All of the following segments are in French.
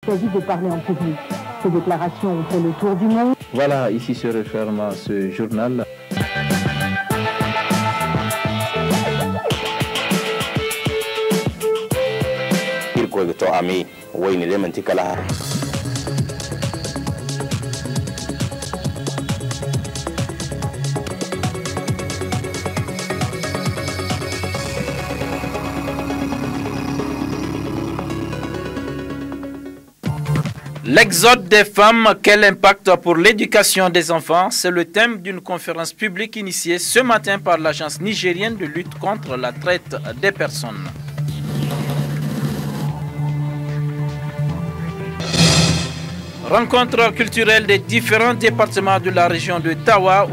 choisi de parler en public. Ces déclarations ont fait le tour du monde. Voilà, ici se referme ce journal. L'exode des femmes, quel impact pour l'éducation des enfants? C'est le thème d'une conférence publique initiée ce matin par l'Agence nigérienne de lutte contre la traite des personnes. Rencontre culturelle des différents départements de la région de Tawa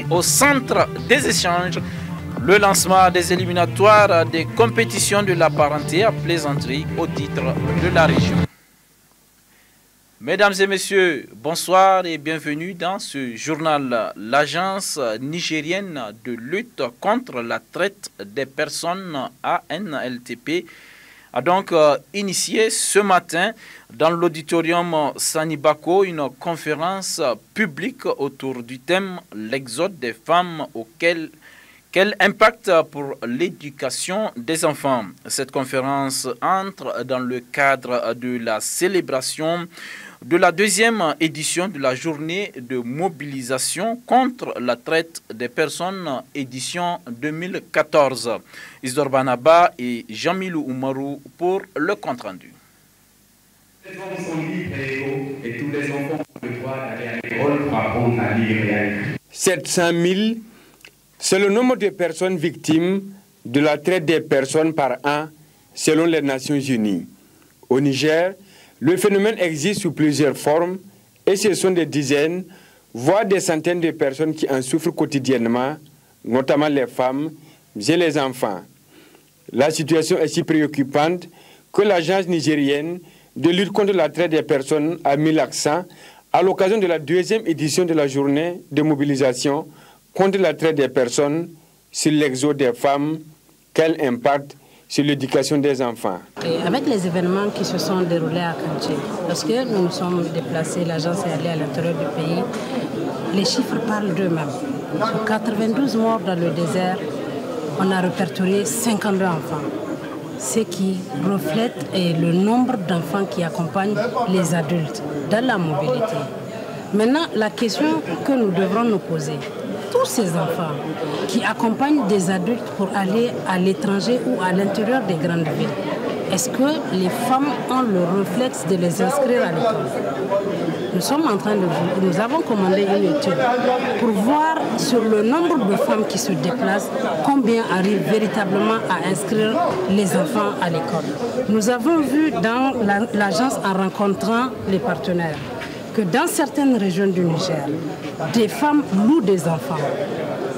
au centre des échanges. Le lancement des éliminatoires des compétitions de la parenté à plaisanterie au titre de la région. Mesdames et messieurs, bonsoir et bienvenue dans ce journal. L'Agence nigérienne de lutte contre la traite des personnes ANLTP a donc initié ce matin dans l'auditorium Sanibako une conférence publique autour du thème « L'exode des femmes auquel quel impact pour l'éducation des enfants ?» Cette conférence entre dans le cadre de la célébration de la deuxième édition de la journée de mobilisation contre la traite des personnes, édition 2014. Isidore Banaba et Jean-Milou Oumarou pour le compte-rendu. Les hommes sont libres et égaux et tous les enfants ont le droit d'aller à l'école pour apprendre à lire et à écrire. 700 000, c'est le nombre de personnes victimes de la traite des personnes par an selon les Nations Unies. Au Niger, le phénomène existe sous plusieurs formes et ce sont des dizaines, voire des centaines de personnes qui en souffrent quotidiennement, notamment les femmes et les enfants. La situation est si préoccupante que l'Agence nigérienne de lutte contre la traite des personnes a mis l'accent à l'occasion de la deuxième édition de la journée de mobilisation contre la traite des personnes sur l'exode des femmes, quel impact sur l'éducation des enfants. Et avec les événements qui se sont déroulés à Kanché, lorsque nous nous sommes déplacés, l'agence est allée à l'intérieur du pays, les chiffres parlent d'eux-mêmes. Sur 92 morts dans le désert, on a répertorié 52 enfants, ce qui reflète le nombre d'enfants qui accompagnent les adultes dans la mobilité. Maintenant, la question que nous devrons nous poser, tous ces enfants qui accompagnent des adultes pour aller à l'étranger ou à l'intérieur des grandes villes, est-ce que les femmes ont le réflexe de les inscrire à l'école? Nous avons commandé une étude pour voir sur le nombre de femmes qui se déplacent, combien arrivent véritablement à inscrire les enfants à l'école. Nous avons vu dans l'agence en rencontrant les partenaires que dans certaines régions du Niger, des femmes louent des enfants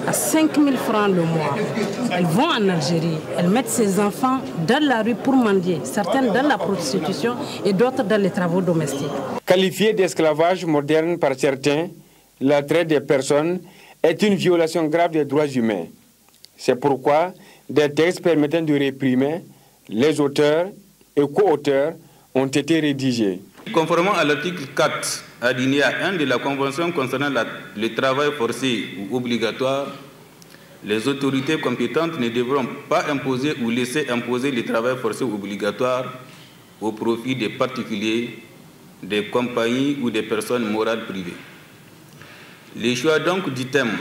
à 5 000 francs le mois. Elles vont en Algérie, elles mettent ces enfants dans la rue pour mendier, certaines dans la prostitution et d'autres dans les travaux domestiques. Qualifiée d'esclavage moderne par certains, la traite des personnes est une violation grave des droits humains. C'est pourquoi des textes permettant de réprimer les auteurs et co-auteurs ont été rédigés. Conformément à l'article 4, alinéa 1 de la Convention concernant le travail forcé ou obligatoire, les autorités compétentes ne devront pas imposer ou laisser imposer le travail forcé ou obligatoire au profit des particuliers, des compagnies ou des personnes morales privées. Le choix donc du thème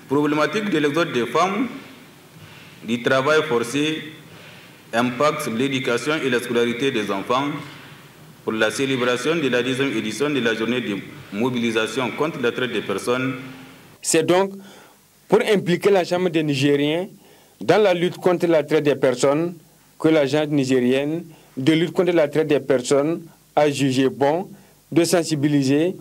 problématique de l'exode des femmes, du travail forcé, impact sur l'éducation et la scolarité des enfants, pour la célébration de la 10e édition de la journée de mobilisation contre la traite des personnes. C'est donc pour impliquer la Chambre des Nigériens dans la lutte contre la traite des personnes que l'Agence nigérienne de lutte contre la traite des personnes a jugé bon de sensibiliser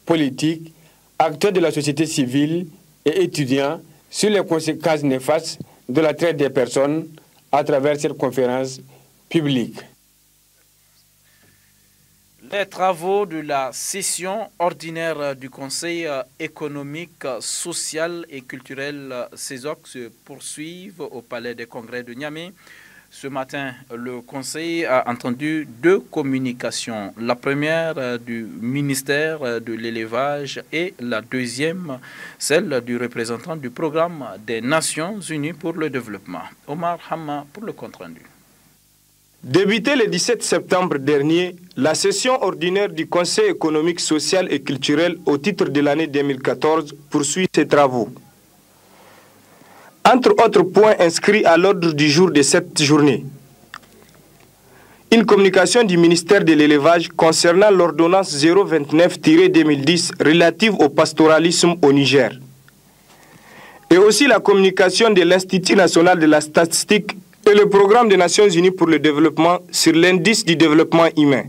politiques, acteurs de la société civile et étudiants sur les conséquences néfastes de la traite des personnes à travers cette conférence publique. Les travaux de la session ordinaire du Conseil économique, social et culturel CESOC se poursuivent au Palais des Congrès de Niamey. Ce matin, le Conseil a entendu deux communications. La première du ministère de l'élevage et la deuxième, celle du représentant du programme des Nations Unies pour le développement. Omar Hamma pour le compte-rendu. Débutée le 17 septembre dernier, la session ordinaire du Conseil économique, social et culturel au titre de l'année 2014 poursuit ses travaux. Entre autres points inscrits à l'ordre du jour de cette journée, une communication du ministère de l'élevage concernant l'ordonnance 029-2010 relative au pastoralisme au Niger. Et aussi la communication de l'Institut national de la statistique et le programme des Nations Unies pour le développement sur l'indice du développement humain.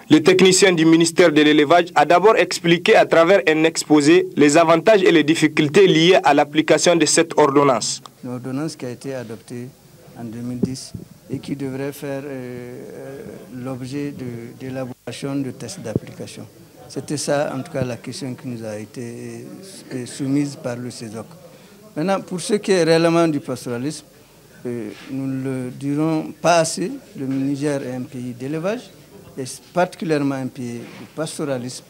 Le technicien du ministère de l'élevage a d'abord expliqué à travers un exposé les avantages et les difficultés liées à l'application de cette ordonnance. Une ordonnance qui a été adoptée en 2010 et qui devrait faire l'objet de l'élaboration de tests d'application. C'était ça, en tout cas, la question qui nous a été soumise par le CESOC. Maintenant, pour ce qui est réellement du pastoralisme, nous ne le dirons pas assez, le Niger est un pays d'élevage, et particulièrement un pays de pastoralisme,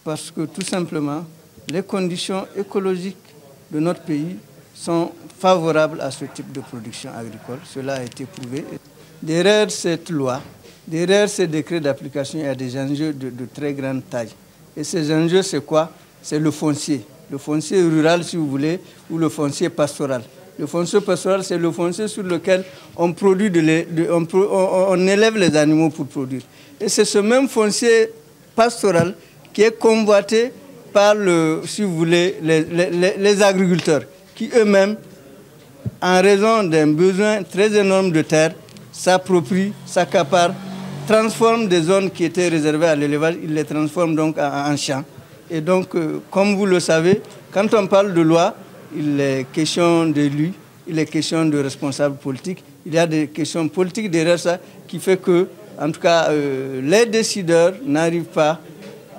parce que tout simplement, les conditions écologiques de notre pays sont favorables à ce type de production agricole. Cela a été prouvé. Derrière cette loi, derrière ces décrets d'application, il y a des enjeux de très grande taille. Et ces enjeux, c'est quoi? C'est le foncier rural, si vous voulez, ou le foncier pastoral. Le foncier pastoral, c'est le foncier sur lequel on produit on élève les animaux pour produire. Et c'est ce même foncier pastoral qui est convoité par, si vous voulez, les agriculteurs, qui eux-mêmes, en raison d'un besoin très énorme de terre, s'approprient, s'accaparent, transforment des zones qui étaient réservées à l'élevage, ils les transforment donc en champs. Et donc, comme vous le savez, quand on parle de loi, il est question d'élus, il est question de responsables politiques. Il y a des questions politiques derrière ça qui fait que, en tout cas, les décideurs n'arrivent pas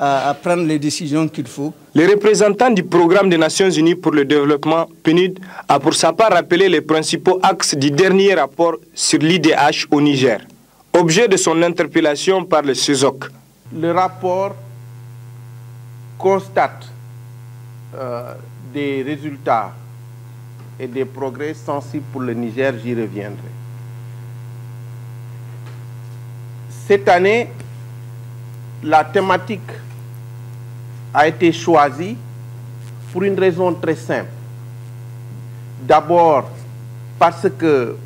à prendre les décisions qu'il faut. Le représentant du programme des Nations Unies pour le développement, PNUD, a pour sa part rappelé les principaux axes du dernier rapport sur l'IDH au Niger, objet de son interpellation par le CESOC. Le rapport constate des résultats et des progrès sensibles pour le Niger, j'y reviendrai. Cette année, la thématique a été choisie pour une raison très simple. D'abord, parce que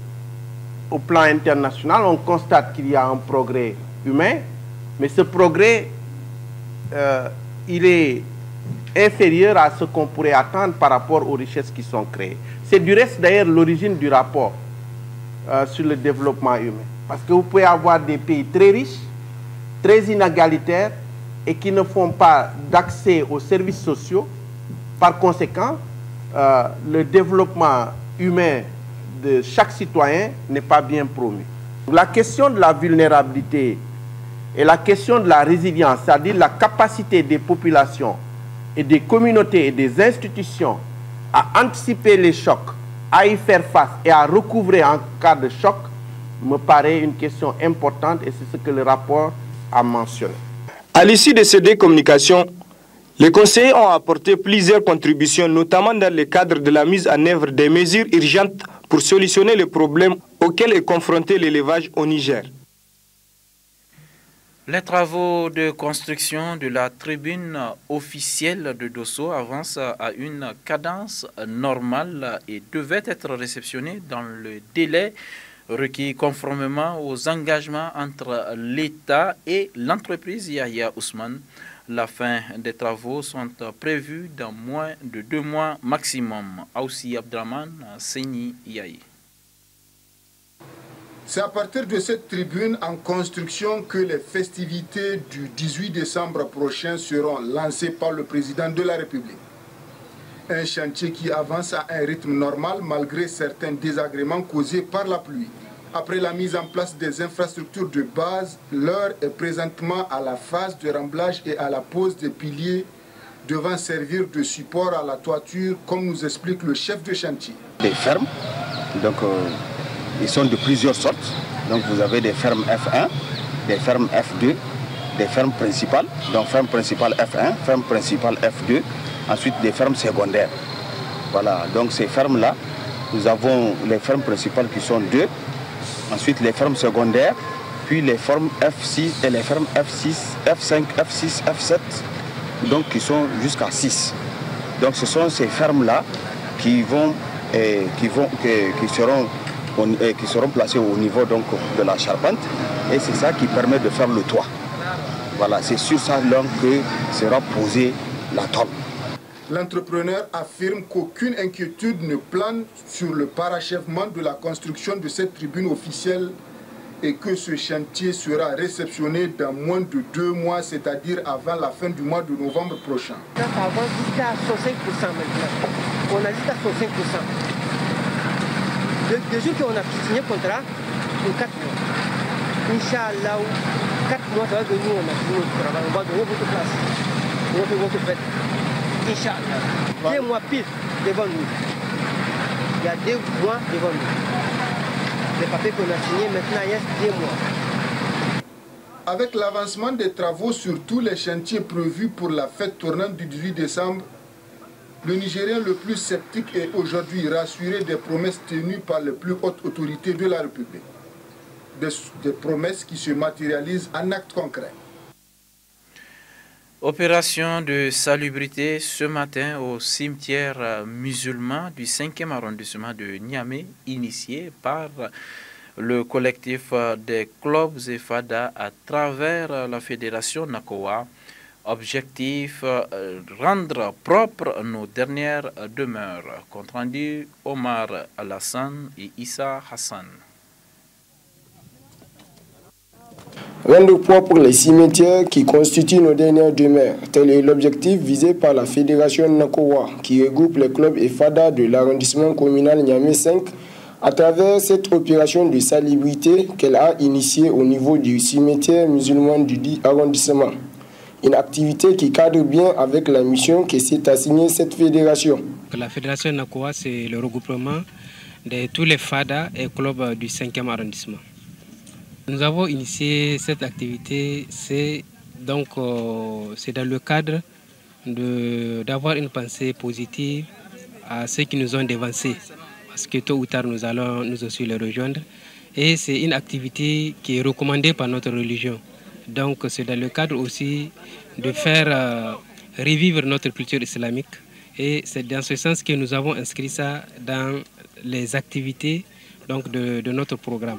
au plan international, on constate qu'il y a un progrès humain, mais ce progrès, il est inférieur à ce qu'on pourrait attendre par rapport aux richesses qui sont créées. C'est du reste d'ailleurs l'origine du rapport sur le développement humain. Parce que vous pouvez avoir des pays très riches, très inégalitaires et qui ne font pas d'accès aux services sociaux. Par conséquent, le développement humain de chaque citoyen n'est pas bien promu. La question de la vulnérabilité et la question de la résilience, c'est-à-dire la capacité des populations et des communautés et des institutions à anticiper les chocs, à y faire face et à recouvrer en cas de choc, me paraît une question importante et c'est ce que le rapport a mentionné. À l'issue de ces deux communications, les conseillers ont apporté plusieurs contributions, notamment dans le cadre de la mise en œuvre des mesures urgentes pour solutionner les problèmes auxquels est confronté l'élevage au Niger. Les travaux de construction de la tribune officielle de Dosso avancent à une cadence normale et devaient être réceptionnés dans le délai requis conformément aux engagements entre l'État et l'entreprise Yahya Ousmane. La fin des travaux sont prévus dans moins de 2 mois maximum. Aoussi Abdraman, Seni Yahi. C'est à partir de cette tribune en construction que les festivités du 18 décembre prochain seront lancées par le président de la République. Un chantier qui avance à un rythme normal malgré certains désagréments causés par la pluie. Après la mise en place des infrastructures de base, l'heure est présentement à la phase de remblage et à la pose des piliers devant servir de support à la toiture, comme nous explique le chef de chantier. Des fermes, donc Ils sont de plusieurs sortes. Donc vous avez des fermes F1, des fermes F2, des fermes principales. Donc ferme principale F1, ferme principale F2, ensuite des fermes secondaires. Voilà, donc ces fermes-là, nous avons les fermes principales qui sont 2, ensuite les fermes secondaires, puis les fermes F6 et les fermes F6, F5, F6, F7, donc qui sont jusqu'à 6. Donc ce sont ces fermes-là qui seront placées au niveau donc, de la charpente, et c'est ça qui permet de faire le toit. Voilà, c'est sur ça donc que sera posée la tôle. L'entrepreneur affirme qu'aucune inquiétude ne plane sur le parachèvement de la construction de cette tribune officielle et que ce chantier sera réceptionné dans moins de 2 mois, c'est-à-dire avant la fin du mois de novembre prochain. Ça avance jusqu'à 65% maintenant. On a jusqu'à 65%. Le jour qu'on a signé le contrat, pour 4 mois. Inch'Allah, 4 mois, ça va venir, on a fini notre travail. On va donner votre place. On va faire votre fête. Inch'Allah. 2 mois pile devant nous. Il y a 2 mois devant nous. Les papiers qu'on a signés, maintenant, il y a 2 mois. Avec l'avancement des travaux sur tous les chantiers prévus pour la fête tournante du 18 décembre, le Nigérien le plus sceptique est aujourd'hui rassuré des promesses tenues par les plus hautes autorités de la République. Des promesses qui se matérialisent en actes concrets. Opération de salubrité ce matin au cimetière musulman du 5e arrondissement de Niamey, initiée par le collectif des clubs et FADA à travers la fédération Nakowa. Objectif, rendre propre nos dernières demeures. Compte rendu Omar Alassane et Issa Hassan. Rendre propre les cimetières qui constituent nos dernières demeures. Tel est l'objectif visé par la fédération Nakowa, qui regroupe les clubs et FADA de l'arrondissement communal Niamey 5, à travers cette opération de salubrité qu'elle a initiée au niveau du cimetière musulman du dit arrondissement. Une activité qui cadre bien avec la mission que s'est assignée cette fédération. La fédération Nakowa, c'est le regroupement de tous les FADA et clubs du 5e arrondissement. Nous avons initié cette activité, c'est dans le cadre d'avoir une pensée positive à ceux qui nous ont dévancés, parce que tôt ou tard nous allons nous aussi les rejoindre. Et c'est une activité qui est recommandée par notre religion. Donc c'est dans le cadre aussi de faire revivre notre culture islamique. Et c'est dans ce sens que nous avons inscrit ça dans les activités donc, de notre programme.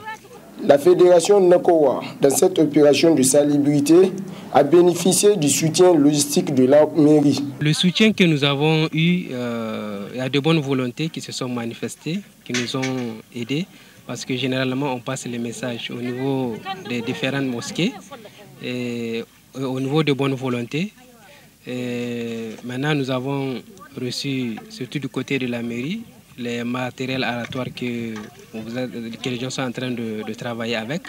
La fédération Nakowa, dans cette opération de salubrité, a bénéficié du soutien logistique de la mairie. Le soutien que nous avons eu, il y a de bonnes volontés qui se sont manifestées, qui nous ont aidés, parce que généralement on passe les messages au niveau des différentes mosquées, et au niveau de bonnes volontés. Et maintenant nous avons reçu, surtout du côté de la mairie, les matériels aléatoires que les gens sont en train de travailler avec.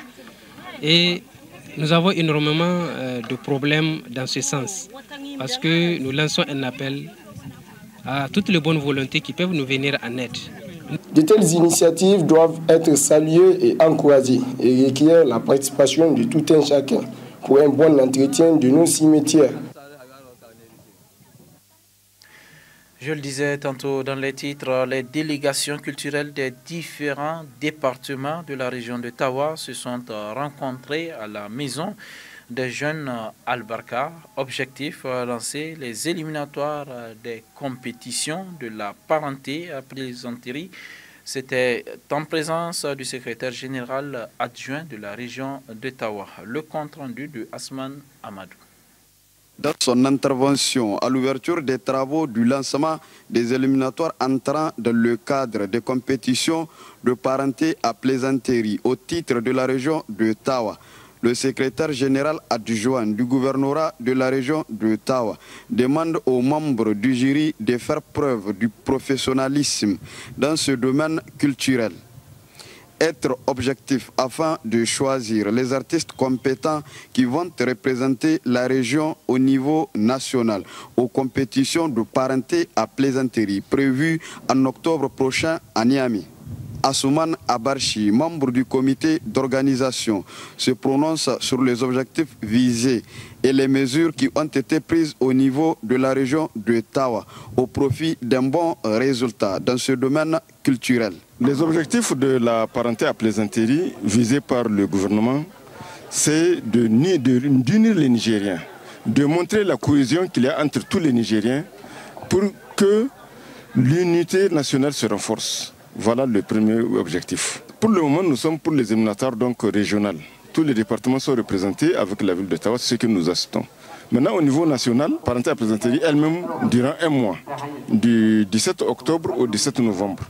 Et nous avons énormément de problèmes dans ce sens, parce que nous lançons un appel à toutes les bonnes volontés qui peuvent nous venir en aide. De telles initiatives doivent être saluées et encouragées et requièrent la participation de tout un chacun pour un bon entretien de nos cimetières. Je le disais tantôt dans les titres, les délégations culturelles des différents départements de la région de Tawa se sont rencontrées à la maison des jeunes Al-Barka. Objectif, lancer les éliminatoires des compétitions de la parenté à plaisanterie. C'était en présence du secrétaire général adjoint de la région de Tawa. Le compte rendu de Asman Amadou. Dans son intervention à l'ouverture des travaux du lancement des éliminatoires entrant dans le cadre des compétitions de parenté à plaisanterie au titre de la région de Tawa, le secrétaire général adjoint du gouvernorat de la région de Tawa demande aux membres du jury de faire preuve du professionnalisme dans ce domaine culturel. Être objectif afin de choisir les artistes compétents qui vont représenter la région au niveau national aux compétitions de parenté à plaisanterie prévues en octobre prochain à Niamey. Assouman Abarchi, membre du comité d'organisation, se prononce sur les objectifs visés et les mesures qui ont été prises au niveau de la région de Tawa au profit d'un bon résultat dans ce domaine culturel. Les objectifs de la parenté à plaisanterie visés par le gouvernement, c'est d'unir les Nigériens, de montrer la cohésion qu'il y a entre tous les Nigériens pour que l'unité nationale se renforce. Voilà le premier objectif. Pour le moment, nous sommes pour les éliminatoires donc régionales. Tous les départements sont représentés avec la ville de Tawa, c'est ce que nous assistons. Maintenant, au niveau national, parenté à plaisanterie elle-même durant un mois, du 17 octobre au 17 novembre.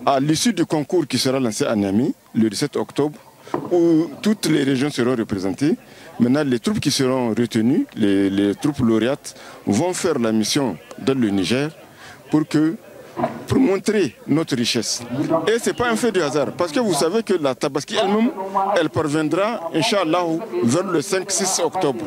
À l'issue du concours qui sera lancé à Niamey, le 17 octobre, où toutes les régions seront représentées, maintenant les troupes qui seront retenues, les troupes lauréates, vont faire la mission dans le Niger pour montrer notre richesse. Et ce n'est pas un fait de hasard, parce que vous savez que la Tabaski elle-même, elle parviendra, Inch'Allah, vers le 5-6 octobre.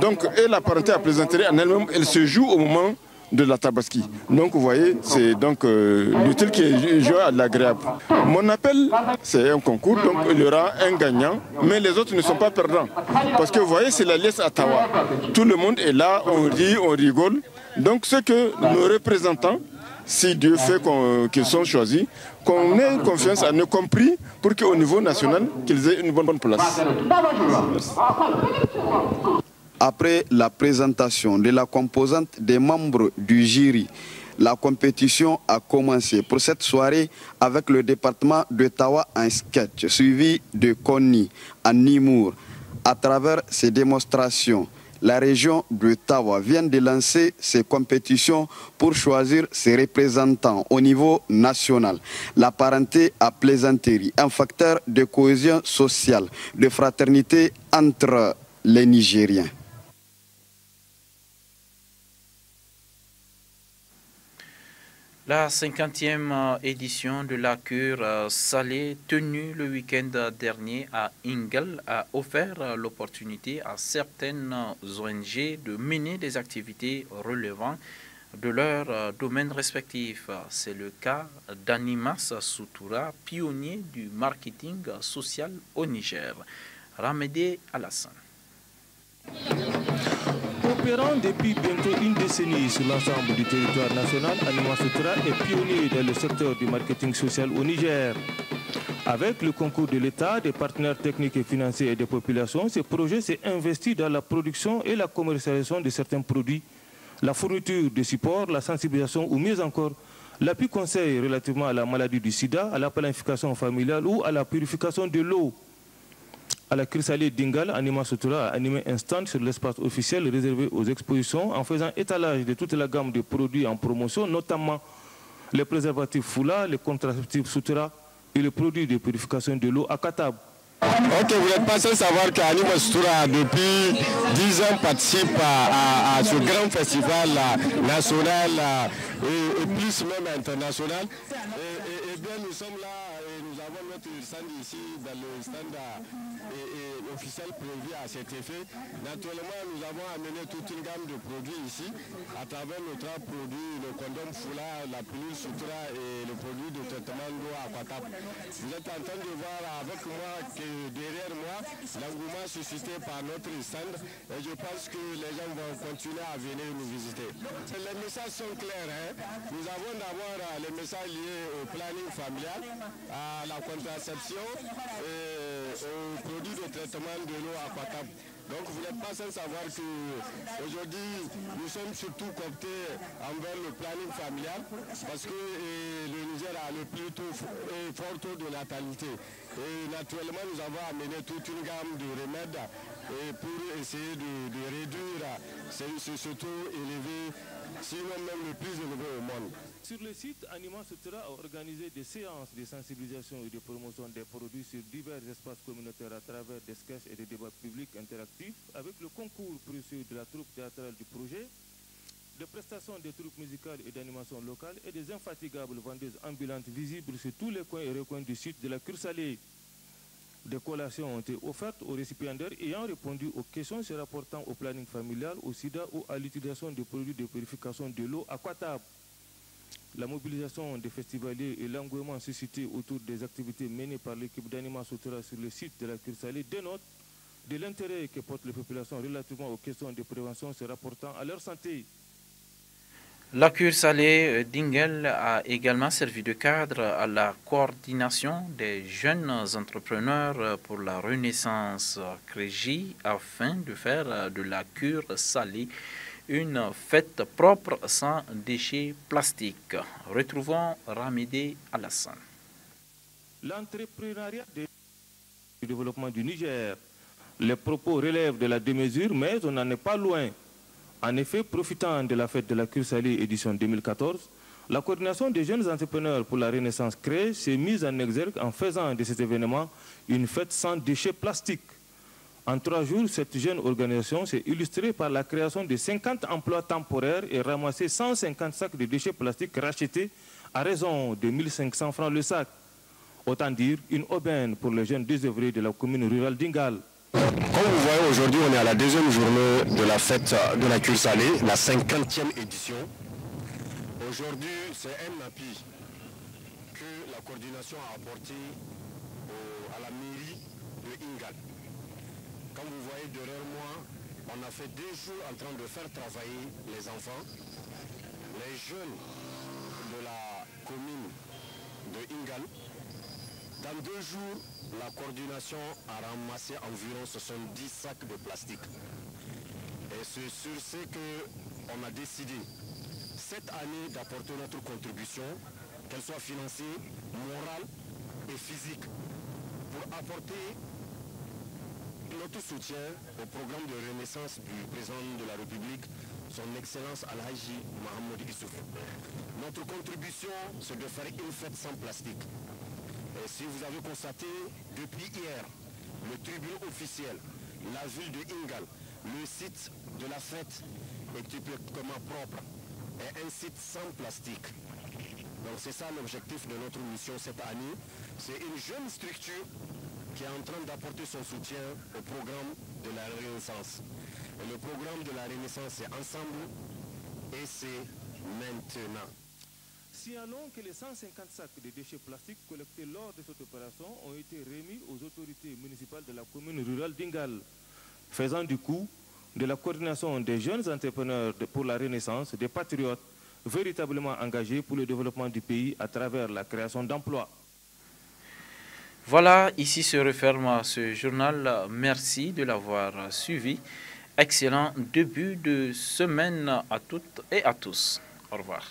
Donc, et la parenté à plaisanterie en elle-même, elle se joue au moment de la Tabaski. Donc, vous voyez, c'est donc l'utile qui est joué à l'agréable. Mon appel, c'est un concours, donc il y aura un gagnant, mais les autres ne sont pas perdants. Parce que vous voyez, c'est la liesse à Tawa. Tout le monde est là, on rit, on rigole. Donc, ce que nos représentants, si Dieu fait qu'ils sont choisis, qu'on ait confiance en eux, compris pour qu'au niveau national, qu'ils aient une bonne place. Après la présentation de la composante des membres du jury, la compétition a commencé pour cette soirée avec le département de Tawa en sketch, suivi de Konni en Nimour. À travers ces démonstrations, la région de Tawa vient de lancer ses compétitions pour choisir ses représentants au niveau national. La parenté à plaisanterie, un facteur de cohésion sociale, de fraternité entre les Nigériens. La 50e édition de la cure salée tenue le week-end dernier à Ingel a offert l'opportunité à certaines ONG de mener des activités relevant de leur domaine respectif. C'est le cas d'Animas Soutoura, pionnier du marketing social au Niger. Ramédé Alassane. Opérant depuis bientôt une décennie sur l'ensemble du territoire national, Animas Soutoura est pionnier dans le secteur du marketing social au Niger. Avec le concours de l'État, des partenaires techniques et financiers et des populations, ce projet s'est investi dans la production et la commercialisation de certains produits, la fourniture de supports, la sensibilisation ou mieux encore, l'appui conseil relativement à la maladie du sida, à la planification familiale ou à la purification de l'eau. À la Chrysalide d'Ingal, Animas Soutoura a animé un stand sur l'espace officiel réservé aux expositions en faisant étalage de toute la gamme de produits en promotion, notamment les préservatifs Foula, les contraceptifs Soutoura et les produits de purification de l'eau à Katab. Ok, vous n'êtes pas sans savoir qu'Animas Soutoura, depuis 10 ans, participe à ce grand festival national et plus même international. Et bien, nous sommes là et nous avons notre stand ici dans le stand officiel prévu à cet effet. Naturellement, nous avons amené toute une gamme de produits ici à travers nos 3 produits, le condom Foula, la pilule Soutoura et le produit de traitement d'eau à Aquatap. Vous êtes en train de voir avec moi que derrière moi, l'engouement suscité par notre stand et je pense que les gens vont continuer à venir nous visiter. Les messages sont clairs. Nous avons d'abord les messages liés au planning familial, à la contraception et aux produits de traitement de l'eau aquatable. Donc vous n'êtes pas sans savoir qu'aujourd'hui nous sommes surtout cooptés envers le planning familial parce que le Niger a le plus fort taux de natalité. Et naturellement nous avons amené toute une gamme de remèdes pour essayer de réduire ce taux élevé, sinon même le plus élevé au monde. Sur le site, Animas Soutoura a organisé des séances de sensibilisation et de promotion des produits sur divers espaces communautaires à travers des sketchs et des débats publics interactifs avec le concours précieux de la troupe théâtrale du projet, des prestations des troupes musicales et d'animation locale et des infatigables vendeuses ambulantes visibles sur tous les coins et recoins du site de la cure salée. Des collations ont été offertes aux récipiendaires ayant répondu aux questions se rapportant au planning familial, au sida ou à l'utilisation des produits de purification de l'eau aquatable. La mobilisation des festivaliers et l'engouement suscité autour des activités menées par l'équipe d'Anima Soutoura sur le site de la cure salée dénotent de l'intérêt que portent les populations relativement aux questions de prévention se rapportant à leur santé. La cure salée d'Ingel a également servi de cadre à la coordination des jeunes entrepreneurs pour la Renaissance Crégie afin de faire de la cure salée une fête propre sans déchets plastiques. Retrouvons Ramide Alassane. L'entrepreneuriat du développement du Niger. Les propos relèvent de la démesure, mais on n'en est pas loin. En effet, profitant de la fête de la cure salée édition 2014, la coordination des jeunes entrepreneurs pour la Renaissance créée s'est mise en exergue en faisant de cet événement une fête sans déchets plastiques. En 3 jours, cette jeune organisation s'est illustrée par la création de 50 emplois temporaires et ramassé 150 sacs de déchets plastiques rachetés à raison de 1500 francs le sac. Autant dire une aubaine pour les jeunes désœuvrés de la commune rurale d'Ingal. Comme vous voyez, aujourd'hui, on est à la 2e journée de la fête de la cure salée, la 50e édition. Aujourd'hui, c'est un appui que la coordination a apporté à la mairie de Ingal. Comme vous voyez derrière moi, on a fait 2 jours en train de faire travailler les enfants. Les jeunes de la commune de Ingal. Dans 2 jours, la coordination a ramassé environ 70 sacs de plastique. Et c'est sur ce qu'on a décidé cette année d'apporter notre contribution, qu'elle soit financière, morale et physique, pour apporter notre soutien au programme de renaissance du président de la République, son Excellence Al-Haji Mohamed Issouf. Notre contribution, c'est de faire une fête sans plastique. Et si vous avez constaté, depuis hier, le tribunal officiel, la ville de Ingal, le site de la fête est typiquement propre et un site sans plastique. Donc c'est ça l'objectif de notre mission cette année. C'est une jeune structure qui est en train d'apporter son soutien au programme de la Renaissance. Et le programme de la Renaissance, c'est ensemble et c'est maintenant. Signalons que les 150 sacs de déchets plastiques collectés lors de cette opération ont été remis aux autorités municipales de la commune rurale d'Ingal, faisant du coup de la coordination des jeunes entrepreneurs pour la Renaissance des patriotes véritablement engagés pour le développement du pays à travers la création d'emplois. Voilà, ici se referme ce journal. Merci de l'avoir suivi. Excellent début de semaine à toutes et à tous. Au revoir.